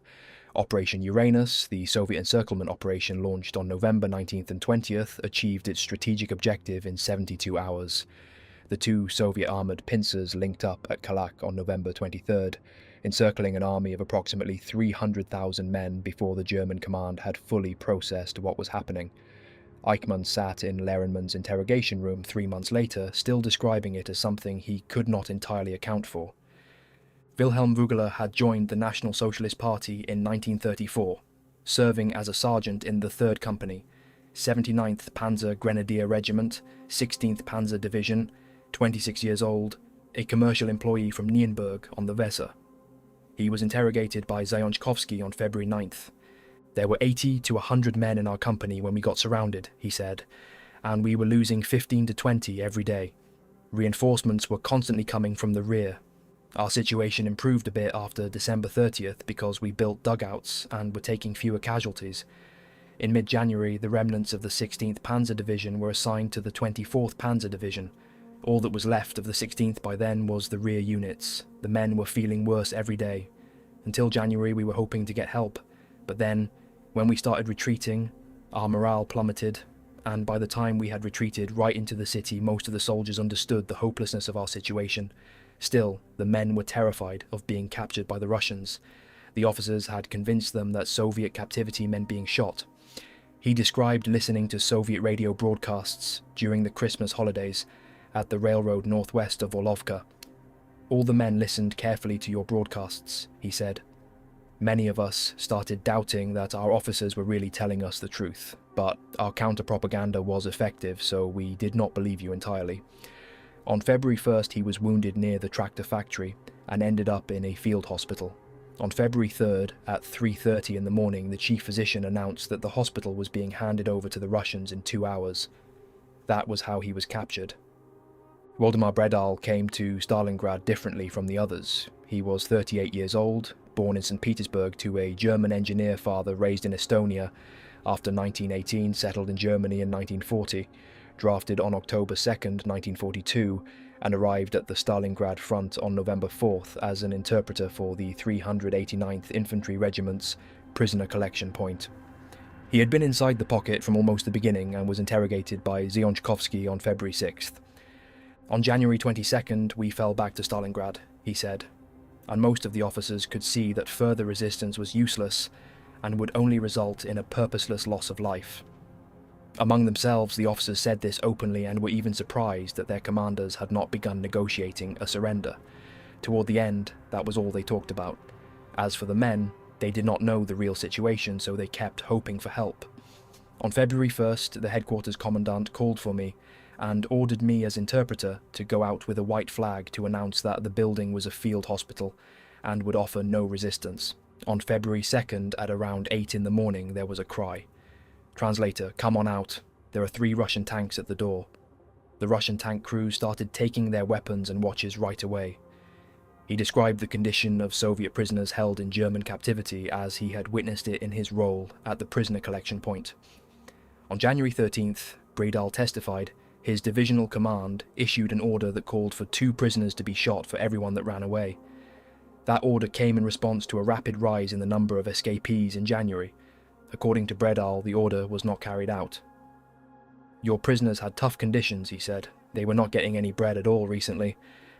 Operation Uranus, the Soviet encirclement operation launched on November 19th and 20th, achieved its strategic objective in 72 hours. The 2 Soviet armoured pincers linked up at Kalak on November 23rd, encircling an army of approximately 300,000 men before the German command had fully processed what was happening. Eichmann sat in Lehrmann's interrogation room 3 months later, still describing it as something he could not entirely account for. Wilhelm Wugler had joined the National Socialist Party in 1934, serving as a sergeant in the 3rd Company, 79th Panzer Grenadier Regiment, 16th Panzer Division, 26 years old, a commercial employee from Nienburg on the Weser. He was interrogated by Zayonchkovsky on February 9th. There were 80 to 100 men in our company when we got surrounded, he said, and we were losing 15 to 20 every day. Reinforcements were constantly coming from the rear. Our situation improved a bit after December 30th because we built dugouts and were taking fewer casualties. In mid-January, the remnants of the 16th Panzer Division were assigned to the 24th Panzer Division. All that was left of the 16th by then was the rear units. The men were feeling worse every day. Until January we were hoping to get help, but then, when we started retreating, Our morale plummeted, and by the time we had retreated right into the city, most of the soldiers understood the hopelessness of our situation. Still, the men were terrified of being captured by the Russians. The officers had convinced them that Soviet captivity meant being shot. He described listening to Soviet radio broadcasts during the Christmas holidays at the railroad northwest of Orlovka. All the men listened carefully to your broadcasts, he said. Many of us started doubting that our officers were really telling us the truth, but our counter-propaganda was effective, so we did not believe you entirely. On February 1st, he was wounded near the tractor factory and ended up in a field hospital. On February 3rd, at 3:30 in the morning, the chief physician announced that the hospital was being handed over to the Russians in 2 hours. That was how he was captured. Waldemar Bredal came to Stalingrad differently from the others. He was 38 years old, born in St. Petersburg to a German engineer father raised in Estonia, after 1918 settled in Germany in 1940, drafted on October 2nd, 1942, and arrived at the Stalingrad front on November 4th as an interpreter for the 389th Infantry Regiment's prisoner collection point. He had been inside the pocket from almost the beginning and was interrogated by Zyonchkovsky on February 6th. On January 22nd, we fell back to Stalingrad, he said, and most of the officers could see that further resistance was useless and would only result in a purposeless loss of life. Among themselves, the officers said this openly and were even surprised that their commanders had not begun negotiating a surrender. Toward the end, that was all they talked about. As for the men, they did not know the real situation, so they kept hoping for help. On February 1st, the headquarters commandant called for me and ordered me as interpreter to go out with a white flag to announce that the building was a field hospital and would offer no resistance. On February 2nd, at around 8 in the morning, there was a cry. Translator, come on out. There are 3 Russian tanks at the door. The Russian tank crews started taking their weapons and watches right away. He described the condition of Soviet prisoners held in German captivity as he had witnessed it in his role at the prisoner collection point. On January 13th, Bredal testified his divisional command issued an order that called for 2 prisoners to be shot for everyone that ran away. That order came in response to a rapid rise in the number of escapees in January. According to Bredal, the order was not carried out. Your prisoners had tough conditions, he said. They were not getting any bread at all recently.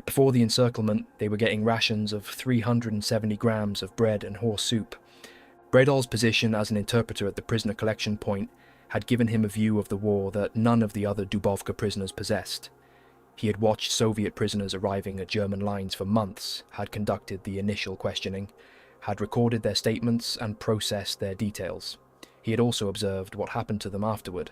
Before the encirclement, they were getting rations of 370 grams of bread and horse soup. Bredal's position as an interpreter at the prisoner collection point had given him a view of the war that none of the other Dubovka prisoners possessed. He had watched Soviet prisoners arriving at German lines for months, had conducted the initial questioning, had recorded their statements and processed their details. He had also observed what happened to them afterward.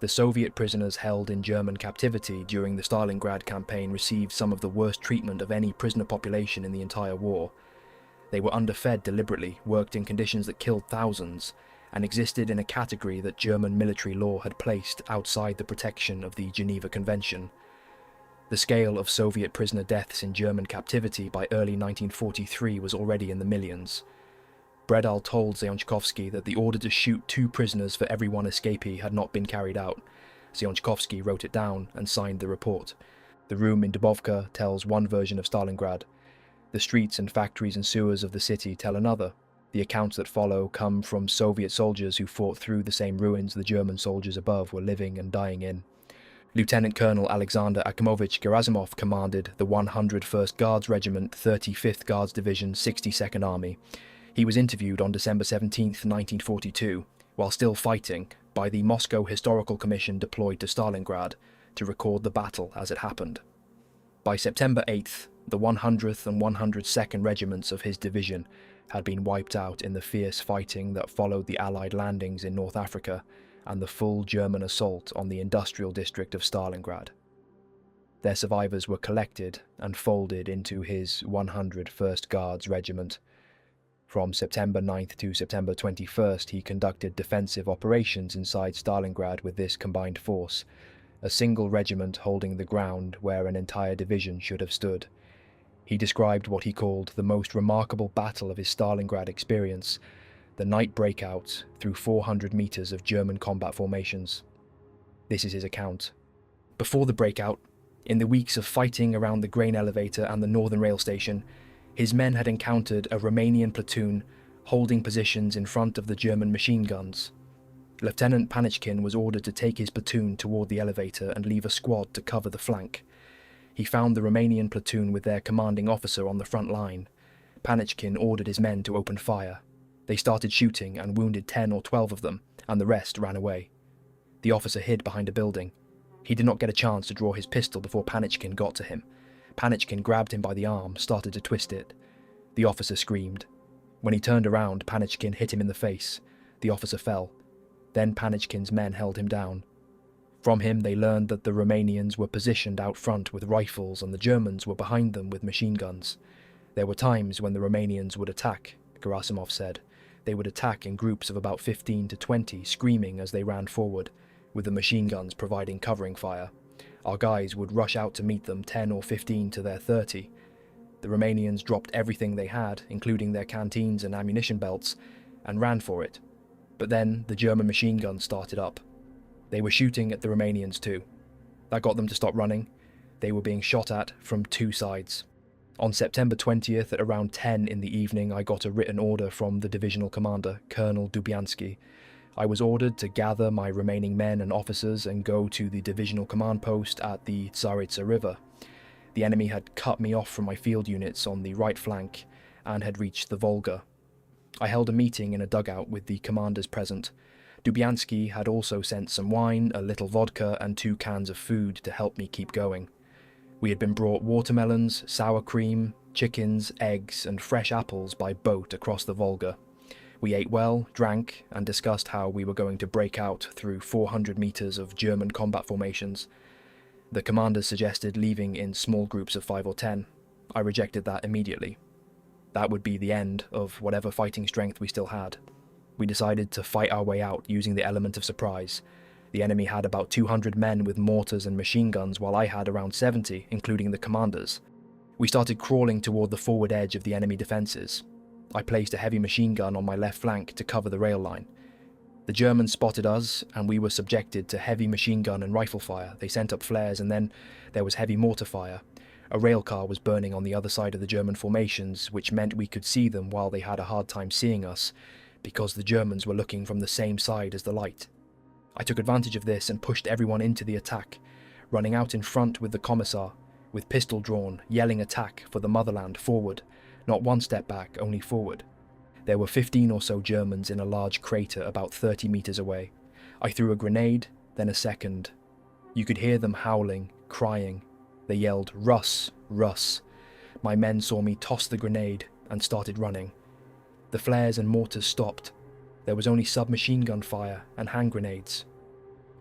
The Soviet prisoners held in German captivity during the Stalingrad campaign received some of the worst treatment of any prisoner population in the entire war. They were underfed deliberately, worked in conditions that killed thousands, and existed in a category that German military law had placed outside the protection of the Geneva Convention. The scale of Soviet prisoner deaths in German captivity by early 1943 was already in the millions. Bredal told Zyonchkovsky that the order to shoot 2 prisoners for every 1 escapee had not been carried out. Zyonchkovsky wrote it down and signed the report. The room in Dubovka tells one version of Stalingrad. The streets and factories and sewers of the city tell another. The accounts that follow come from Soviet soldiers who fought through the same ruins the German soldiers above were living and dying in. Lieutenant Colonel Alexander Akimovich Gerasimov commanded the 101st Guards Regiment, 35th Guards Division, 62nd Army. He was interviewed on December 17, 1942, while still fighting, by the Moscow Historical Commission deployed to Stalingrad to record the battle as it happened. By September 8th, the 100th and 102nd Regiments of his division had been wiped out in the fierce fighting that followed the Allied landings in North Africa and the full German assault on the industrial district of Stalingrad. Their survivors were collected and folded into his 101st Guards Regiment. From September 9th to September 21st, he conducted defensive operations inside Stalingrad with this combined force, a single regiment holding the ground where an entire division should have stood. He described what he called the most remarkable battle of his Stalingrad experience, the night breakout through 400 meters of German combat formations. This is his account. Before the breakout, in the weeks of fighting around the grain elevator and the northern rail station, his men had encountered a Romanian platoon holding positions in front of the German machine guns. Lieutenant Panichkin was ordered to take his platoon toward the elevator and leave a squad to cover the flank. He found the Romanian platoon with their commanding officer on the front line. Panichkin ordered his men to open fire. They started shooting and wounded 10 or 12 of them, and the rest ran away. The officer hid behind a building. He did not get a chance to draw his pistol before Panichkin got to him. Panichkin grabbed him by the arm, started to twist it. The officer screamed. When he turned around, Panichkin hit him in the face. The officer fell. Then Panichkin's men held him down. From him they learned that the Romanians were positioned out front with rifles and the Germans were behind them with machine guns. There were times when the Romanians would attack, Gerasimov said. They would attack in groups of about 15 to 20, screaming as they ran forward, with the machine guns providing covering fire. Our guys would rush out to meet them 10 or 15 to their 30. The Romanians dropped everything they had, including their canteens and ammunition belts, and ran for it. But then the German machine guns started up. They were shooting at the Romanians too. That got them to stop running. They were being shot at from two sides. On September 20th at around 10 in the evening, I got a written order from the divisional commander, Colonel Dubiansky. I was ordered to gather my remaining men and officers and go to the divisional command post at the Tsaritsa River. The enemy had cut me off from my field units on the right flank and had reached the Volga. I held a meeting in a dugout with the commanders present. Dubiansky had also sent some wine, a little vodka, and 2 cans of food to help me keep going. We had been brought watermelons, sour cream, chickens, eggs, and fresh apples by boat across the Volga. We ate well, drank, and discussed how we were going to break out through 400 meters of German combat formations. The commanders suggested leaving in small groups of 5 or 10. I rejected that immediately. That would be the end of whatever fighting strength we still had. We decided to fight our way out using the element of surprise. The enemy had about 200 men with mortars and machine guns, while I had around 70, including the commanders. We started crawling toward the forward edge of the enemy defences. I placed a heavy machine gun on my left flank to cover the rail line. The Germans spotted us, and we were subjected to heavy machine gun and rifle fire. They sent up flares, and then there was heavy mortar fire. A rail car was burning on the other side of the German formations, which meant we could see them while they had a hard time seeing us, because the Germans were looking from the same side as the light. I took advantage of this and pushed everyone into the attack, running out in front with the commissar, with pistol drawn, yelling attack for the motherland, forward, not one step back, only forward. There were 15 or so Germans in a large crater about 30 meters away. I threw a grenade, then a second. You could hear them howling, crying. They yelled, "Russ, Russ." My men saw me toss the grenade and started running. The flares and mortars stopped. There was only submachine gun fire and hand grenades.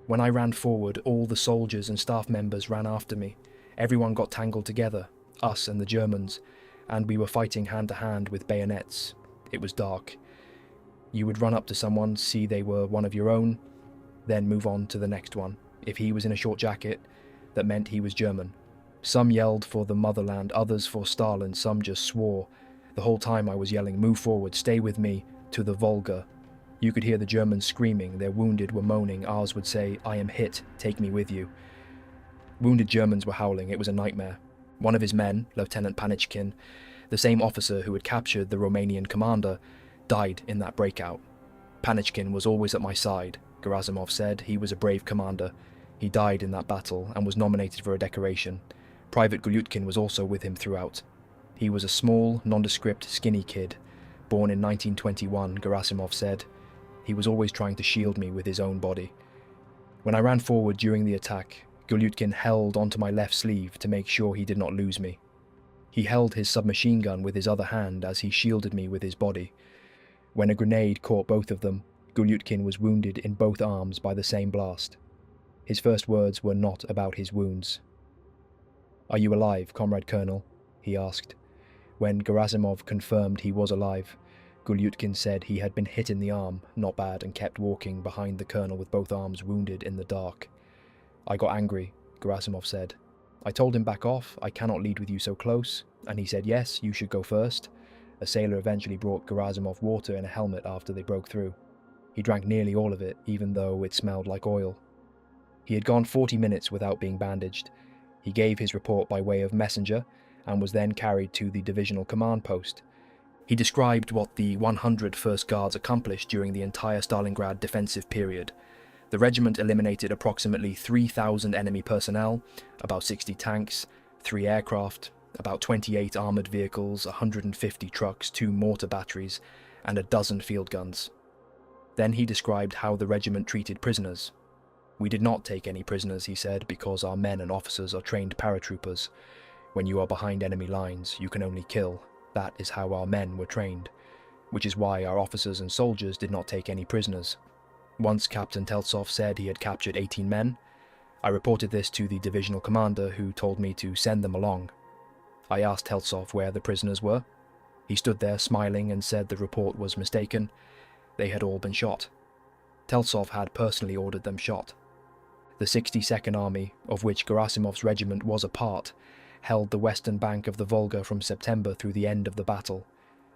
When I ran forward, all the soldiers and staff members ran after me. Everyone got tangled together, us and the Germans, and we were fighting hand to hand with bayonets. It was dark. You would run up to someone, see they were one of your own, then move on to the next one. If he was in a short jacket, that meant he was German. Some yelled for the motherland, others for Stalin, some just swore. The whole time I was yelling, "Move forward, stay with me, to the Volga." You could hear the Germans screaming, their wounded were moaning, ours would say, "I am hit, take me with you." Wounded Germans were howling, it was a nightmare. One of his men, Lieutenant Panichkin, the same officer who had captured the Romanian commander, died in that breakout. Panichkin was always at my side, Gerasimov said. He was a brave commander. He died in that battle and was nominated for a decoration. Private Gulyutkin was also with him throughout. He was a small, nondescript, skinny kid, born in 1921, Gerasimov said. He was always trying to shield me with his own body. When I ran forward during the attack, Gulyutkin held onto my left sleeve to make sure he did not lose me. He held his submachine gun with his other hand as he shielded me with his body. When a grenade caught both of them, Gulyutkin was wounded in both arms by the same blast. His first words were not about his wounds. "Are you alive, Comrade Colonel?" he asked. When Gerasimov confirmed he was alive, Gulyutkin said he had been hit in the arm, not bad, and kept walking behind the colonel with both arms wounded in the dark. "I got angry," Gerasimov said. "I told him back off, I cannot lead with you so close, and he said yes, you should go first." A sailor eventually brought Gerasimov water in a helmet after they broke through. He drank nearly all of it, even though it smelled like oil. He had gone 40 minutes without being bandaged. He gave his report by way of messenger, and was then carried to the divisional command post. He described what the 100 First Guards accomplished during the entire Stalingrad defensive period. The regiment eliminated approximately 3,000 enemy personnel, about 60 tanks, 3 aircraft, about 28 armoured vehicles, 150 trucks, 2 mortar batteries, and a dozen field guns. Then he described how the regiment treated prisoners. "We did not take any prisoners," he said, "because our men and officers are trained paratroopers. When you are behind enemy lines, you can only kill. That is how our men were trained, which is why our officers and soldiers did not take any prisoners." Once Captain Teltsov said he had captured 18 men. I reported this to the divisional commander, who told me to send them along. I asked Teltsov where the prisoners were. He stood there smiling and said the report was mistaken. They had all been shot. Teltsov had personally ordered them shot. The 62nd Army, of which Gerasimov's regiment was a part, held the western bank of the Volga from September through the end of the battle.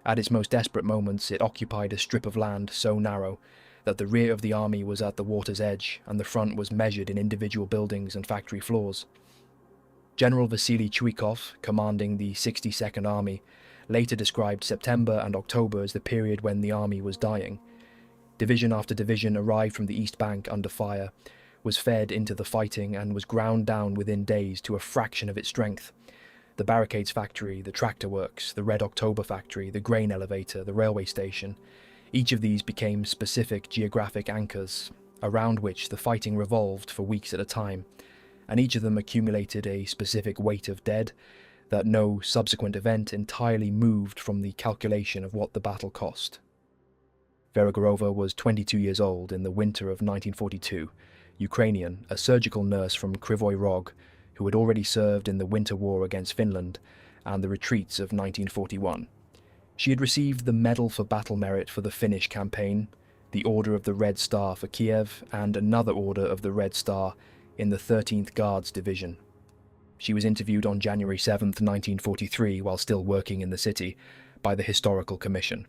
At its most desperate moments, it occupied a strip of land so narrow that the rear of the army was at the water's edge and the front was measured in individual buildings and factory floors. General Vasily Chuikov, commanding the 62nd Army, later described September and October as the period when the army was dying. Division after division arrived from the East Bank under fire, was fed into the fighting, and was ground down within days to a fraction of its strength. The barricades factory, the tractor works, the Red October factory, the grain elevator, the railway station, each of these became specific geographic anchors, around which the fighting revolved for weeks at a time, and each of them accumulated a specific weight of dead that no subsequent event entirely moved from the calculation of what the battle cost. Vera Gorova was 22 years old in the winter of 1942, Ukrainian, a surgical nurse from Kryvyi Rog, who had already served in the winter war against Finland and the retreats of 1941. She had received the Medal for Battle Merit for the Finnish campaign, the Order of the Red Star for Kiev, and another Order of the Red Star in the 13th Guards Division. She was interviewed on January 7, 1943, while still working in the city, by the Historical Commission.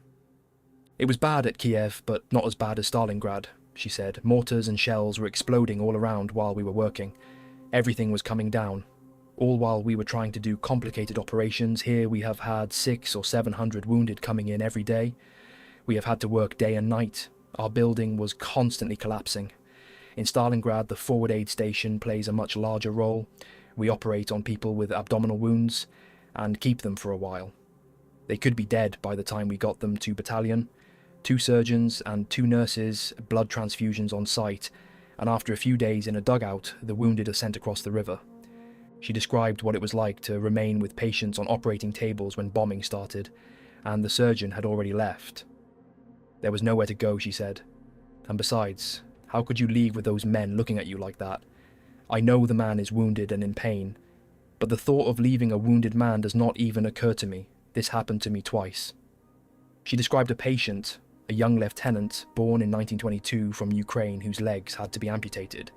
"It was bad at Kiev, but not as bad as Stalingrad," she said. "Mortars and shells were exploding all around while we were working. Everything was coming down. All while we were trying to do complicated operations. Here we have had 600 or 700 wounded coming in every day. We have had to work day and night. Our building was constantly collapsing. In Stalingrad, the forward aid station plays a much larger role. We operate on people with abdominal wounds and keep them for a while. They could be dead by the time we got them to battalion. 2 surgeons and 2 nurses, blood transfusions on site, and after a few days in a dugout, the wounded are sent across the river." She described what it was like to remain with patients on operating tables when bombing started, and the surgeon had already left. "There was nowhere to go," she said. "And besides, how could you leave with those men looking at you like that? I know the man is wounded and in pain, but the thought of leaving a wounded man does not even occur to me. This happened to me twice." She described a patient, a young lieutenant born in 1922 from Ukraine whose legs had to be amputated.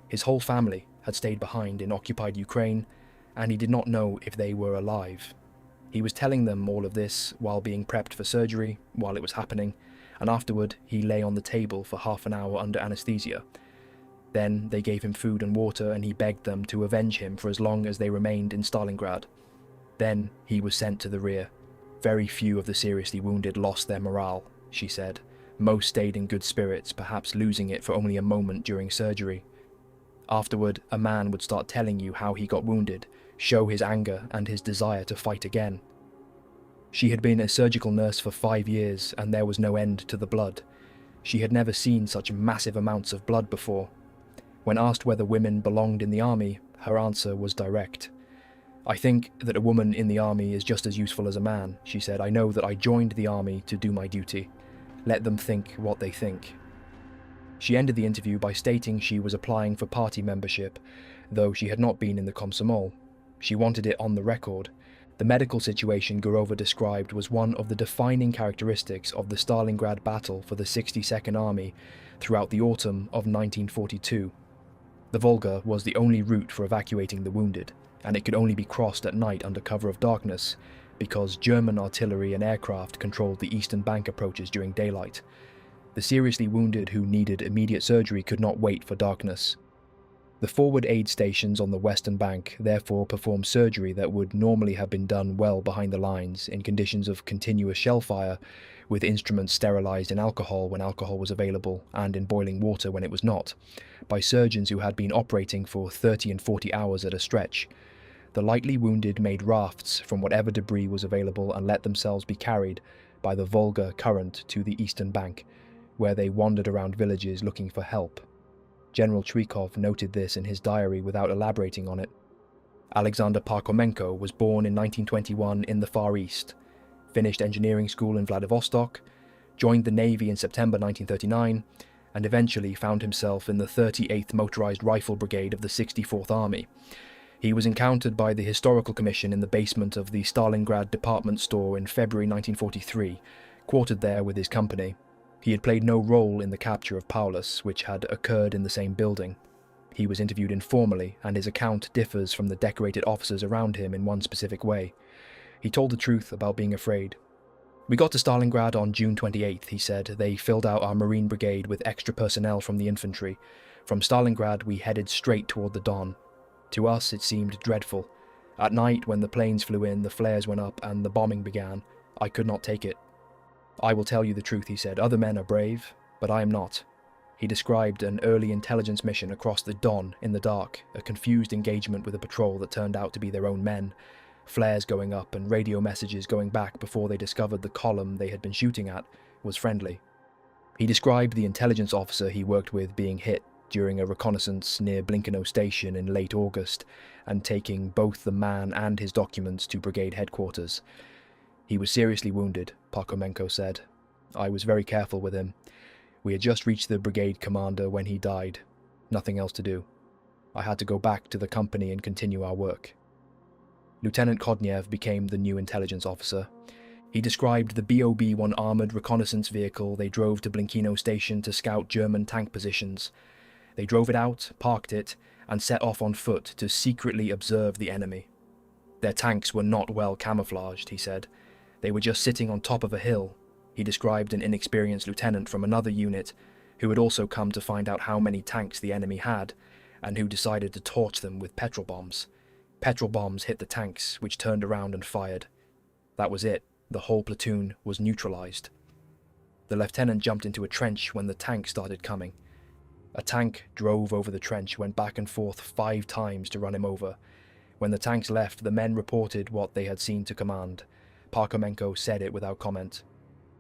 His whole family had stayed behind in occupied Ukraine, and he did not know if they were alive. He was telling them all of this while being prepped for surgery, while it was happening, and afterward he lay on the table for half an hour under anesthesia. Then they gave him food and water, and he begged them to avenge him for as long as they remained in Stalingrad. Then he was sent to the rear. "Very few of the seriously wounded lost their morale," she said. "Most stayed in good spirits, perhaps losing it for only a moment during surgery. Afterward, a man would start telling you how he got wounded, show his anger and his desire to fight again." She had been a surgical nurse for 5 years, and there was no end to the blood. She had never seen such massive amounts of blood before. When asked whether women belonged in the army, her answer was direct. "I think that a woman in the army is just as useful as a man," she said. "I know that I joined the army to do my duty. Let them think what they think." She ended the interview by stating she was applying for party membership, though she had not been in the Komsomol. She wanted it on the record. The medical situation Gorova described was one of the defining characteristics of the Stalingrad battle for the 62nd Army throughout the autumn of 1942. The Volga was the only route for evacuating the wounded, and it could only be crossed at night under cover of darkness, because German artillery and aircraft controlled the eastern bank approaches during daylight. The seriously wounded who needed immediate surgery could not wait for darkness. The forward aid stations on the western bank therefore performed surgery that would normally have been done well behind the lines in conditions of continuous shell fire, with instruments sterilized in alcohol when alcohol was available and in boiling water when it was not, by surgeons who had been operating for 30 and 40 hours at a stretch. The lightly wounded made rafts from whatever debris was available and let themselves be carried by the Volga current to the eastern bank, where they wandered around villages looking for help. General Chvikov noted this in his diary without elaborating on it. Alexander Parkhomenko was born in 1921 in the Far East, finished engineering school in Vladivostok, joined the Navy in September 1939, and eventually found himself in the 38th Motorized Rifle Brigade of the 64th Army. He was encountered by the Historical Commission in the basement of the Stalingrad department store in February 1943, quartered there with his company. He had played no role in the capture of Paulus, which had occurred in the same building. He was interviewed informally, and his account differs from the decorated officers around him in one specific way. He told the truth about being afraid. "We got to Stalingrad on June 28th, he said. They filled out our Marine Brigade with extra personnel from the infantry. From Stalingrad we headed straight toward the Don. To us it seemed dreadful. At night, when the planes flew in, the flares went up and the bombing began. I could not take it. I will tell you the truth," he said. "Other men are brave, but I am not." He described an early intelligence mission across the Don in the dark, a confused engagement with a patrol that turned out to be their own men, flares going up and radio messages going back before they discovered the column they had been shooting at was friendly. He described the intelligence officer he worked with being hit during a reconnaissance near Blinkino Station in late August and taking both the man and his documents to brigade headquarters. "He was seriously wounded," Parkhomenko said. "I was very careful with him. We had just reached the brigade commander when he died. Nothing else to do. I had to go back to the company and continue our work." Lieutenant Kodnev became the new intelligence officer. He described the BOB-1 armoured reconnaissance vehicle they drove to Blinkino Station to scout German tank positions. They drove it out, parked it, and set off on foot to secretly observe the enemy. Their tanks were not well camouflaged, he said. They were just sitting on top of a hill. He described an inexperienced lieutenant from another unit who had also come to find out how many tanks the enemy had and who decided to torch them with petrol bombs. Petrol bombs hit the tanks, which turned around and fired. That was it. The whole platoon was neutralized. The lieutenant jumped into a trench when the tank started coming. A tank drove over the trench, went back and forth 5 times to run him over. When the tanks left, the men reported what they had seen to command. Parkhomenko said it without comment.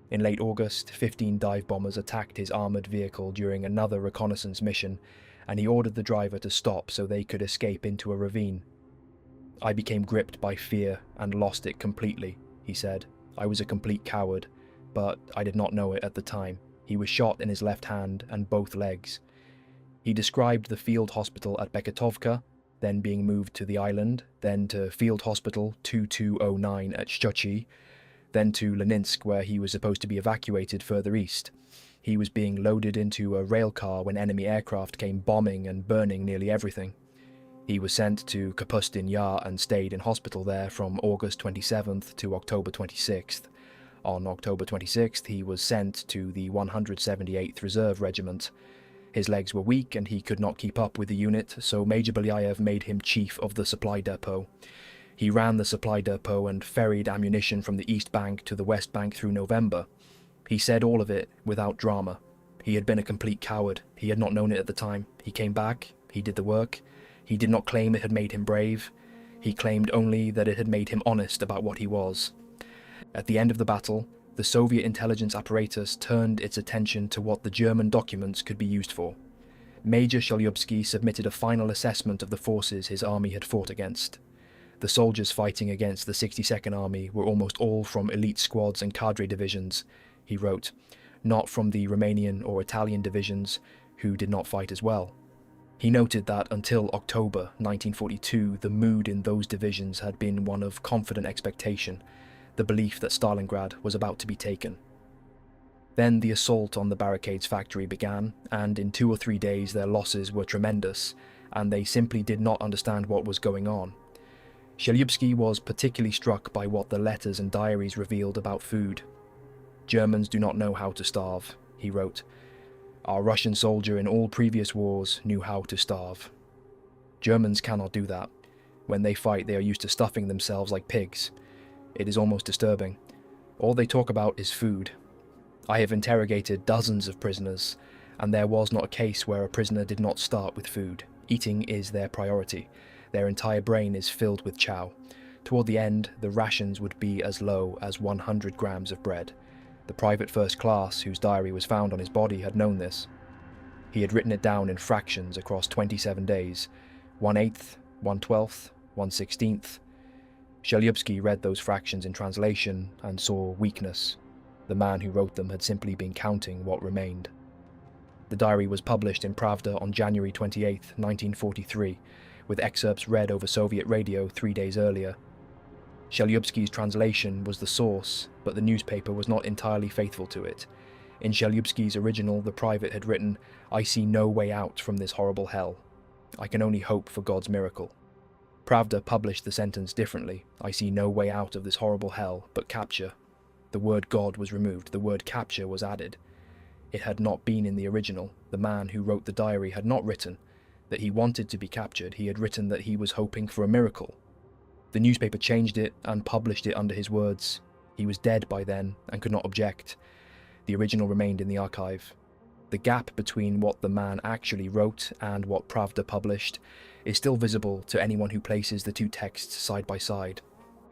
In late August, 15 dive bombers attacked his armoured vehicle during another reconnaissance mission, and he ordered the driver to stop so they could escape into a ravine. "I became gripped by fear and lost it completely," he said. "I was a complete coward, but I did not know it at the time." He was shot in his left hand and both legs. He described the field hospital at Beketovka, then being moved to the island, then to Field Hospital 2209 at Szczecin, then to Leninsk, where he was supposed to be evacuated further east. He was being loaded into a rail car when enemy aircraft came bombing and burning nearly everything. He was sent to Kapustin Yar and stayed in hospital there from August 27th to October 26th. On October 26th, he was sent to the 178th Reserve Regiment. His legs were weak and he could not keep up with the unit, so Major Belyaev made him chief of the supply depot. He ran the supply depot and ferried ammunition from the East Bank to the West Bank through November. He said all of it without drama. He had been a complete coward. He had not known it at the time. He came back. He did the work. He did not claim it had made him brave. He claimed only that it had made him honest about what he was. At the end of the battle, the Soviet intelligence apparatus turned its attention to what the German documents could be used for. Major Shalyubsky submitted a final assessment of the forces his army had fought against. The soldiers fighting against the 62nd Army were almost all from elite squads and cadre divisions, he wrote, not from the Romanian or Italian divisions, who did not fight as well. He noted that until October 1942, the mood in those divisions had been one of confident expectation, the belief that Stalingrad was about to be taken. Then the assault on the barricades factory began, and in 2 or 3 days their losses were tremendous, and they simply did not understand what was going on. Shalyubsky was particularly struck by what the letters and diaries revealed about food. "Germans do not know how to starve," he wrote. "Our Russian soldier in all previous wars knew how to starve." Germans cannot do that. When they fight, they are used to stuffing themselves like pigs. It is almost disturbing. All they talk about is food. I have interrogated dozens of prisoners, and there was not a case where a prisoner did not start with food. Eating is their priority. Their entire brain is filled with chow. Toward the end, the rations would be as low as 100 grams of bread. The private first class, whose diary was found on his body, had known this. He had written it down in fractions across 27 days, 1/8, 1/12, 1/16. Shelyubsky read those fractions in translation and saw weakness. The man who wrote them had simply been counting what remained. The diary was published in Pravda on January 28, 1943, with excerpts read over Soviet radio 3 days earlier. Shelyubsky's translation was the source, but the newspaper was not entirely faithful to it. In Shelyubsky's original, the private had written, "I see no way out from this horrible hell. I can only hope for God's miracle." Pravda published the sentence differently. "I see no way out of this horrible hell, but capture." The word God was removed, the word capture was added. It had not been in the original. The man who wrote the diary had not written that he wanted to be captured, he had written that he was hoping for a miracle. The newspaper changed it and published it under his words. He was dead by then and could not object. The original remained in the archive. The gap between what the man actually wrote and what Pravda published is still visible to anyone who places the two texts side by side.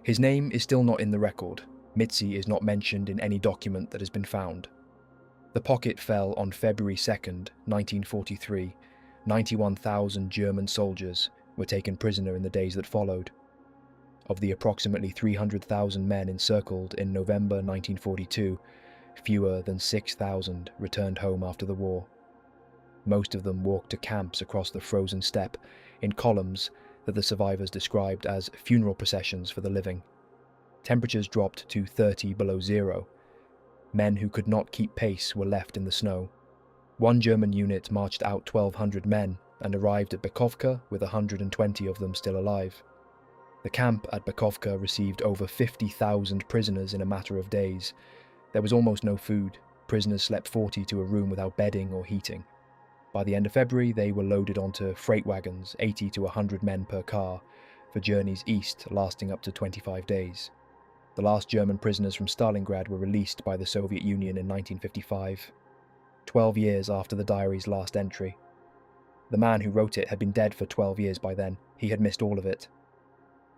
His name is still not in the record. Mitzi is not mentioned in any document that has been found. The pocket fell on February 2nd, 1943. 91,000 German soldiers were taken prisoner in the days that followed. Of the approximately 300,000 men encircled in November 1942, fewer than 6,000 returned home after the war. Most of them walked to camps across the frozen steppe in columns that the survivors described as funeral processions for the living. Temperatures dropped to 30 below zero. Men who could not keep pace were left in the snow. One German unit marched out 1,200 men and arrived at Bekovka with 120 of them still alive. The camp at Bekovka received over 50,000 prisoners in a matter of days. There was almost no food. Prisoners slept 40 to a room without bedding or heating. By the end of February, they were loaded onto freight wagons, 80 to 100 men per car, for journeys east lasting up to 25 days. The last German prisoners from Stalingrad were released by the Soviet Union in 1955, 12 years after the diary's last entry. The man who wrote it had been dead for 12 years by then. He had missed all of it.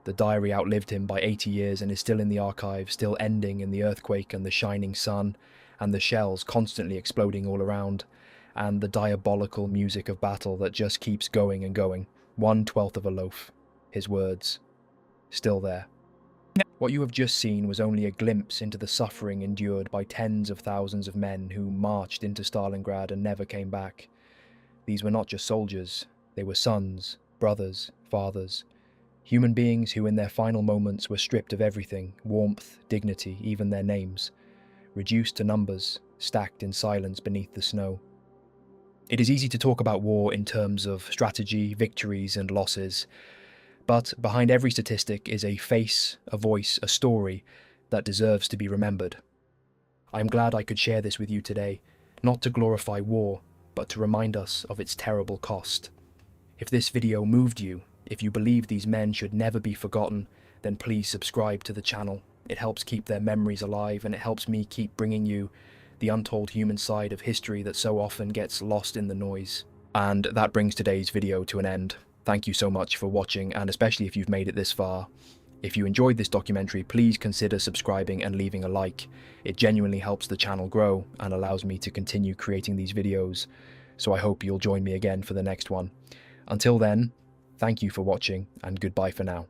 The diary outlived him by 80 years and is still in the archive, still ending in the earthquake and the shining sun, and the shells constantly exploding all around, and the diabolical music of battle that just keeps going and going. 1/12 of a loaf. His words. Still there. What you have just seen was only a glimpse into the suffering endured by tens of thousands of men who marched into Stalingrad and never came back. These were not just soldiers, they were sons, brothers, fathers, human beings who in their final moments were stripped of everything, warmth, dignity, even their names, reduced to numbers, stacked in silence beneath the snow. It is easy to talk about war in terms of strategy, victories and losses, but behind every statistic is a face, a voice, a story that deserves to be remembered. I am glad I could share this with you today, not to glorify war, but to remind us of its terrible cost. If this video moved you, if you believe these men should never be forgotten, then please subscribe to the channel. It helps keep their memories alive and it helps me keep bringing you the untold human side of history that so often gets lost in the noise. And that brings today's video to an end. Thank you so much for watching, and especially if you've made it this far. If you enjoyed this documentary, please consider subscribing and leaving a like. It genuinely helps the channel grow and allows me to continue creating these videos, so I hope you'll join me again for the next one. Until then, thank you for watching and goodbye for now.